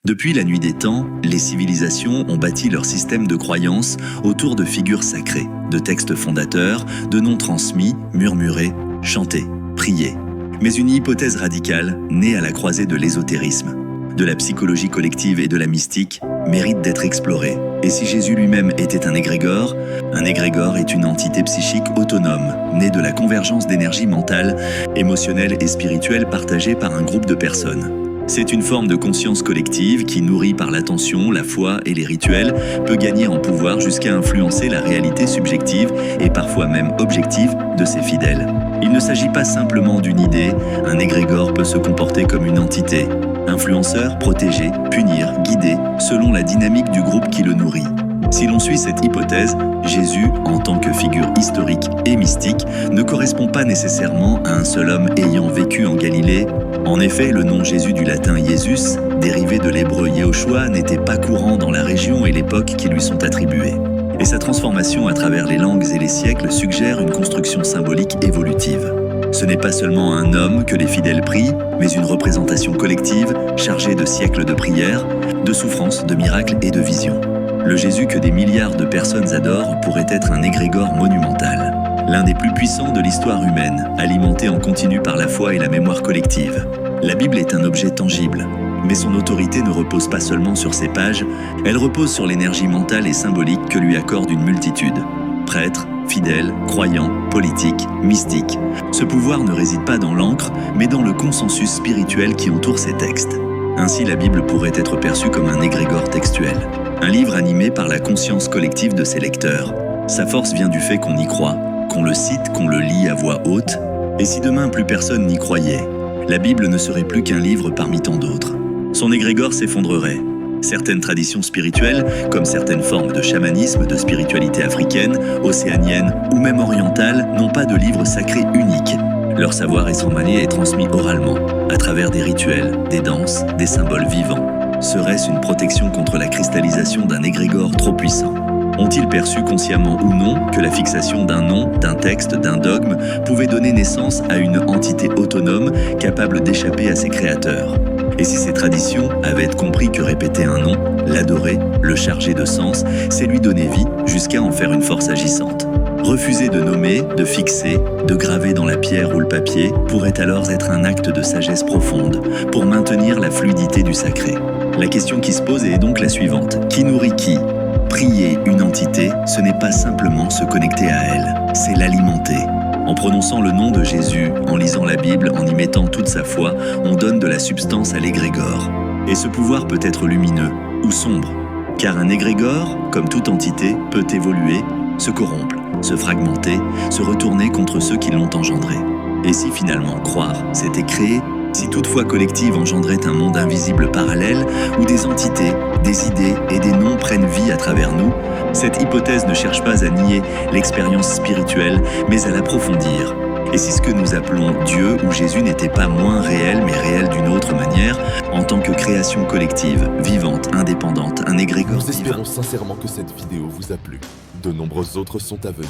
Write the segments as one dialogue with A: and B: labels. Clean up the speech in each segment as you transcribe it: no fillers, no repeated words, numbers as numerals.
A: Depuis la nuit des temps, les civilisations ont bâti leur système de croyances autour de figures sacrées, de textes fondateurs, de noms transmis, murmurés, chantés, priés. Mais une hypothèse radicale, née à la croisée de l'ésotérisme, de la psychologie collective et de la mystique, mérite d'être explorée. Et si Jésus lui-même était un égrégore est une entité psychique autonome, née de la convergence d'énergie mentale, émotionnelle et spirituelle partagée par un groupe de personnes. C'est une forme de conscience collective qui, nourrie par l'attention, la foi et les rituels, peut gagner en pouvoir jusqu'à influencer la réalité subjective et parfois même objective de ses fidèles. Il ne s'agit pas simplement d'une idée, un égrégore peut se comporter comme une entité. Influenceur, protéger, punir, guider, selon la dynamique du groupe qui le nourrit. Si l'on suit cette hypothèse, Jésus, en tant que figure historique et mystique, ne correspond pas nécessairement à un seul homme ayant vécu en Galilée. En effet, le nom Jésus du latin Iesus, dérivé de l'hébreu Yehoshua, n'était pas courant dans la région et l'époque qui lui sont attribuées. Et sa transformation à travers les langues et les siècles suggère une construction symbolique évolutive. Ce n'est pas seulement un homme que les fidèles prient, mais une représentation collective chargée de siècles de prières, de souffrances, de miracles et de visions. Le Jésus que des milliards de personnes adorent pourrait être un égrégore monumental, l'un des plus puissants de l'histoire humaine, alimenté en continu par la foi et la mémoire collective. La Bible est un objet tangible, mais son autorité ne repose pas seulement sur ses pages, elle repose sur l'énergie mentale et symbolique que lui accorde une multitude. Prêtres, fidèles, croyants, politiques, mystiques. Ce pouvoir ne réside pas dans l'encre, mais dans le consensus spirituel qui entoure ces textes. Ainsi, la Bible pourrait être perçue comme un égrégore textuel, un livre animé par la conscience collective de ses lecteurs. Sa force vient du fait qu'on y croit, qu'on le cite, qu'on le lit à voix haute. Et si demain plus personne n'y croyait, la Bible ne serait plus qu'un livre parmi tant d'autres. Son égrégore s'effondrerait. Certaines traditions spirituelles, comme certaines formes de chamanisme, de spiritualité africaine, océanienne ou même orientale, n'ont pas de livre sacré unique. Leur savoir estromané est transmis oralement, à travers des rituels, des danses, des symboles vivants. Serait-ce une protection contre la cristallisation d'un égrégore trop puissant ? Ont-ils perçu consciemment ou non que la fixation d'un nom, d'un texte, d'un dogme pouvait donner naissance à une entité autonome capable d'échapper à ses créateurs ? Et si ces traditions avaient compris que répéter un nom, l'adorer, le charger de sens, c'est lui donner vie jusqu'à en faire une force agissante. Refuser de nommer, de fixer, de graver dans la pierre ou le papier pourrait alors être un acte de sagesse profonde pour maintenir la fluidité du sacré. La question qui se pose est donc la suivante. Qui nourrit qui ? Prier une entité, ce n'est pas simplement se connecter à elle, c'est l'alimenter. En prononçant le nom de Jésus, en lisant la Bible, en y mettant toute sa foi, on donne de la substance à l'égrégore. Et ce pouvoir peut être lumineux ou sombre, car un égrégore, comme toute entité, peut évoluer, se corrompre, se fragmenter, se retourner contre ceux qui l'ont engendré. Et si finalement croire, c'était créer, si toute foi collective engendrait un monde invisible parallèle où des entités, des idées et des noms prennent vie à travers nous, cette hypothèse ne cherche pas à nier l'expérience spirituelle, mais à l'approfondir. Et si ce que nous appelons Dieu ou Jésus n'était pas moins réel, mais réel d'une autre manière, en tant que création collective, vivante, indépendante, un égrégore
B: Nous espérons
A: divin.
B: sincèrement que cette vidéo vous a plu. De nombreuses autres sont à venir.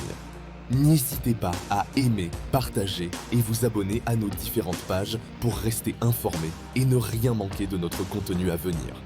B: N'hésitez pas à aimer, partager et vous abonner à nos différentes pages pour rester informé et ne rien manquer de notre contenu à venir.